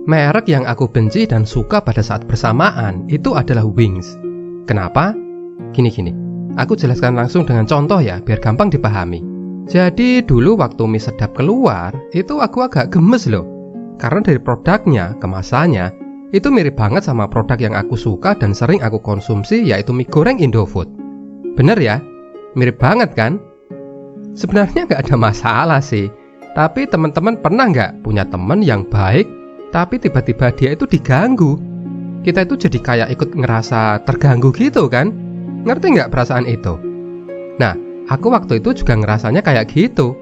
Merek yang aku benci dan suka pada saat bersamaan itu adalah Wings. Kenapa? Gini, aku jelaskan langsung dengan contoh ya, biar gampang dipahami. Jadi dulu waktu mie sedap keluar, itu aku agak gemes loh. Karena dari produknya, kemasannya, itu mirip banget sama produk yang aku suka dan sering aku konsumsi, yaitu mie goreng Indofood. Bener ya? Mirip banget kan? Sebenarnya nggak ada masalah sih. Tapi teman-teman pernah nggak punya teman yang baik, tapi tiba-tiba dia itu diganggu? Kita itu jadi kayak ikut ngerasa terganggu gitu kan? Ngerti nggak perasaan itu? Nah, aku waktu itu juga ngerasanya kayak gitu.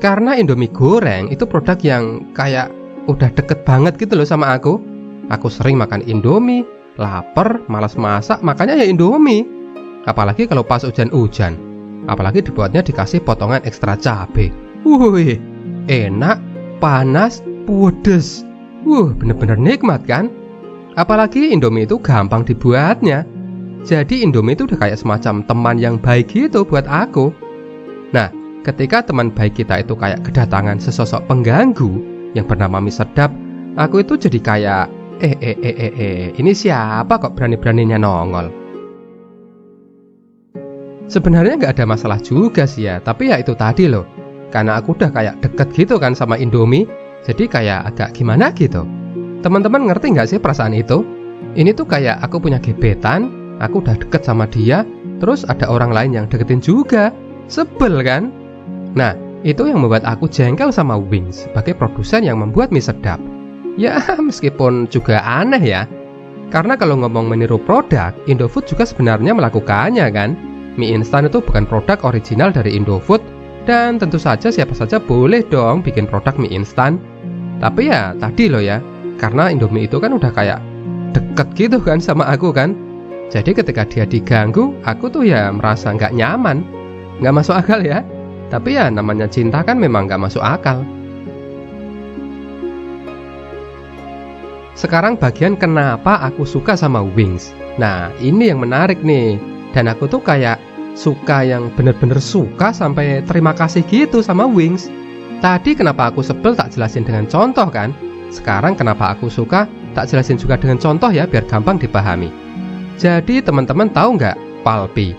Karena Indomie goreng itu produk yang kayak udah deket banget gitu loh sama aku. Aku sering makan Indomie, lapar, malas masak, makanya ya Indomie. Apalagi kalau pas hujan-hujan. Apalagi dibuatnya dikasih potongan ekstra cabai. Wih, enak, panas, pedes. Bener-bener nikmat kan? Apalagi Indomie itu gampang dibuatnya. Jadi Indomie itu udah kayak semacam teman yang baik gitu buat aku. Nah, ketika teman baik kita itu kayak kedatangan sesosok pengganggu yang bernama mie sedap, aku itu jadi kayak ini siapa kok berani-beraninya nongol? Sebenarnya nggak ada masalah juga sih ya, tapi ya itu tadi loh. Karena aku udah kayak deket gitu kan sama Indomie, jadi kayak agak gimana gitu. Teman-teman ngerti nggak sih perasaan itu? Ini tuh kayak aku punya gebetan, aku udah deket sama dia, terus ada orang lain yang deketin juga. Sebel kan? Nah, itu yang membuat aku jengkel sama Wings sebagai produsen yang membuat mie sedap. Ya, meskipun juga aneh ya. Karena kalau ngomong meniru produk, Indofood juga sebenarnya melakukannya kan. Mie instan itu bukan produk original dari Indofood, dan tentu saja siapa saja boleh dong bikin produk mie instan. Tapi ya tadi loh ya, karena Indomie itu kan udah kayak deket gitu kan sama aku kan. Jadi ketika dia diganggu, aku tuh ya merasa nggak nyaman. Nggak masuk akal ya. Tapi ya namanya cinta kan memang nggak masuk akal. Sekarang bagian kenapa aku suka sama Wings. Nah, ini yang menarik nih. Dan aku tuh kayak suka yang bener-bener suka sampai terima kasih gitu sama Wings. Tadi kenapa aku sebel tak jelasin dengan contoh kan? Sekarang kenapa aku suka tak jelasin juga dengan contoh ya, biar gampang dipahami. Jadi teman-teman tahu nggak Palpi?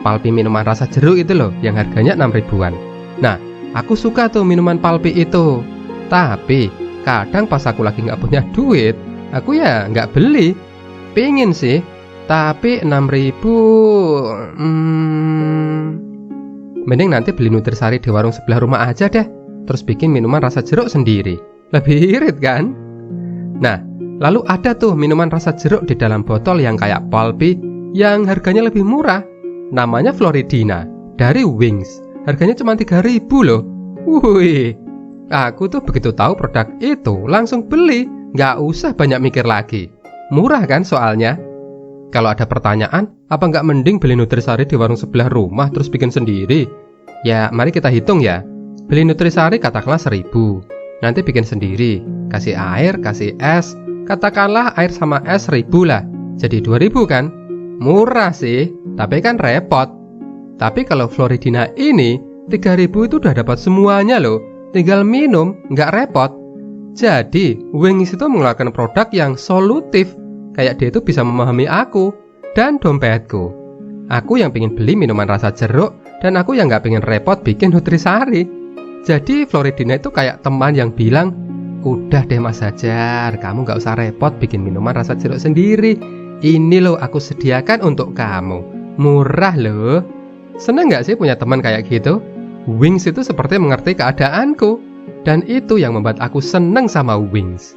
Palpi minuman rasa jeruk itu loh, yang harganya 6 ribuan. Nah, aku suka tuh minuman Palpi itu. Tapi kadang pas aku lagi nggak punya duit, aku ya nggak beli. Pingin sih, tapi 6 ribu, mending nanti beli Nutrisari di warung sebelah rumah aja deh. Terus bikin minuman rasa jeruk sendiri. Lebih irit kan? Nah, lalu ada tuh minuman rasa jeruk di dalam botol yang kayak Palpi, yang harganya lebih murah. Namanya Floridina, dari Wings. Harganya cuma 3 ribu loh. Wih, aku tuh begitu tahu produk itu langsung beli. Nggak usah banyak mikir lagi. Murah kan soalnya. Kalau ada pertanyaan, apa nggak mending beli Nutrisari di warung sebelah rumah terus bikin sendiri? Ya, mari kita hitung ya. Beli Nutrisari katakanlah 1.000. Nanti bikin sendiri. Kasih air, kasih es. Katakanlah air sama es 1.000 lah. Jadi 2.000 kan? Murah sih, tapi kan repot. Tapi kalau Floridina ini, 3.000 itu udah dapat semuanya loh. Tinggal minum, nggak repot. Jadi, Wings itu mengeluarkan produk yang solutif. Kayak dia itu bisa memahami aku dan dompetku. Aku yang pengen beli minuman rasa jeruk, dan aku yang nggak pengen repot bikin Nutrisari. Jadi Floridina itu kayak teman yang bilang, udah deh Mas Hajar, kamu nggak usah repot bikin minuman rasa jeruk sendiri. Ini loh aku sediakan untuk kamu. Murah loh. Seneng nggak sih punya teman kayak gitu? Wings itu seperti mengerti keadaanku. Dan itu yang membuat aku seneng sama Wings.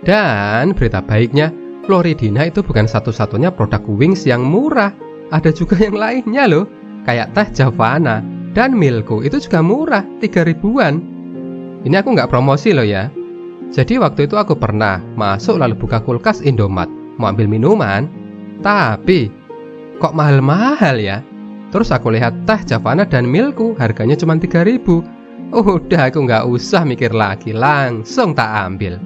Dan berita baiknya, Floridina itu bukan satu-satunya produk Wings yang murah. Ada juga yang lainnya loh. Kayak teh Javana dan Milku itu juga murah, 3 ribuan. Ini aku nggak promosi loh ya. Jadi waktu itu aku pernah masuk lalu buka kulkas Indomaret, mau ambil minuman. Tapi kok mahal-mahal ya. Terus aku lihat teh Javana dan Milku harganya cuma 3 ribu. Udah aku nggak usah mikir lagi, langsung tak ambil.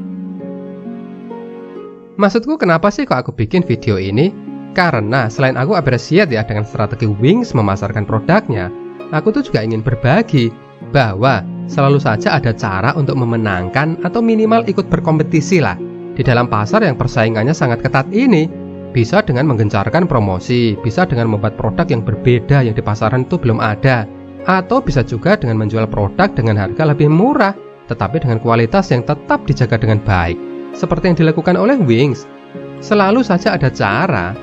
Maksudku kenapa sih kok aku bikin video ini? Karena selain aku appreciate ya dengan strategi Wings memasarkan produknya, aku tuh juga ingin berbagi bahwa Selalu saja ada cara untuk memenangkan atau minimal ikut berkompetisi lah. Di dalam pasar yang persaingannya sangat ketat ini, bisa dengan menggencarkan promosi, bisa dengan membuat produk yang berbeda yang di pasaran itu belum ada, atau bisa juga dengan menjual produk dengan harga lebih murah, tetapi dengan kualitas yang tetap dijaga dengan baik. Seperti yang dilakukan oleh Wings. Selalu saja ada cara.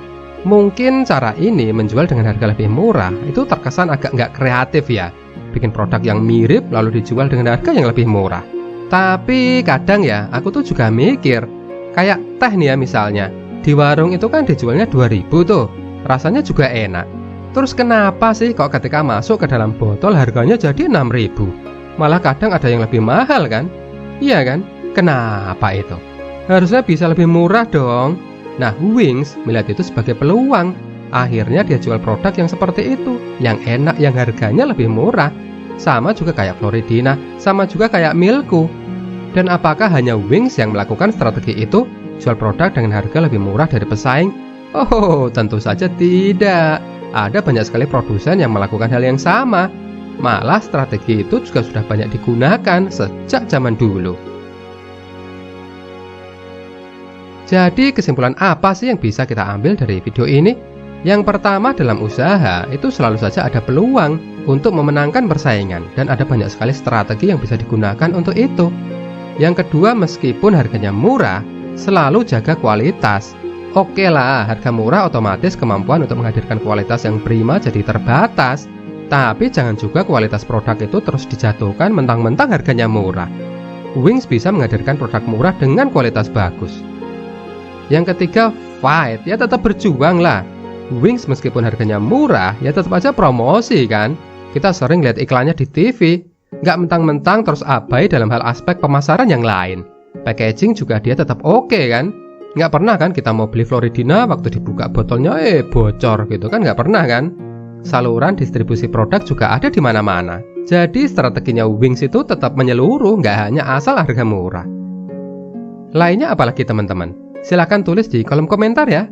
Mungkin cara ini menjual dengan harga lebih murah itu terkesan agak nggak kreatif ya. Bikin produk yang mirip lalu dijual dengan harga yang lebih murah. Tapi kadang ya aku tuh juga mikir, kayak teh nih ya misalnya, di warung itu kan dijualnya 2.000 tuh, rasanya juga enak. Terus kenapa sih kok ketika masuk ke dalam botol harganya jadi 6.000? Malah kadang ada yang lebih mahal kan? Iya kan? Kenapa itu? Harusnya bisa lebih murah dong. Nah, Wings melihat itu sebagai peluang. Akhirnya dia jual produk yang seperti itu, yang enak, yang harganya lebih murah. Sama juga kayak Floridina, sama juga kayak Milku. Dan apakah hanya Wings yang melakukan strategi itu, jual produk dengan harga lebih murah dari pesaing? Oh, tentu saja tidak. Ada banyak sekali produsen yang melakukan hal yang sama. Malah strategi itu juga sudah banyak digunakan sejak zaman dulu. Jadi kesimpulan apa sih yang bisa kita ambil dari video ini? Yang pertama, dalam usaha itu selalu saja ada peluang untuk memenangkan persaingan, dan ada banyak sekali strategi yang bisa digunakan untuk itu. Yang kedua, meskipun harganya murah, selalu jaga kualitas. Oke lah, harga murah otomatis kemampuan untuk menghadirkan kualitas yang prima jadi terbatas. Tapi jangan juga kualitas produk itu terus dijatuhkan mentang-mentang harganya murah. Wings bisa menghadirkan produk murah dengan kualitas bagus. Yang ketiga, fight, ya tetap berjuang lah. Wings meskipun harganya murah, ya tetap aja promosi kan. Kita sering lihat iklannya di TV. Nggak mentang-mentang terus abai dalam hal aspek pemasaran yang lain. Packaging juga dia tetap oke kan. Nggak pernah kan kita mau beli Floridina, waktu dibuka botolnya bocor gitu kan, nggak pernah kan. Saluran distribusi produk juga ada di mana-mana. Jadi strateginya Wings itu tetap menyeluruh, nggak hanya asal harga murah. Lainnya apalagi teman-teman? Silahkan tulis di kolom komentar ya.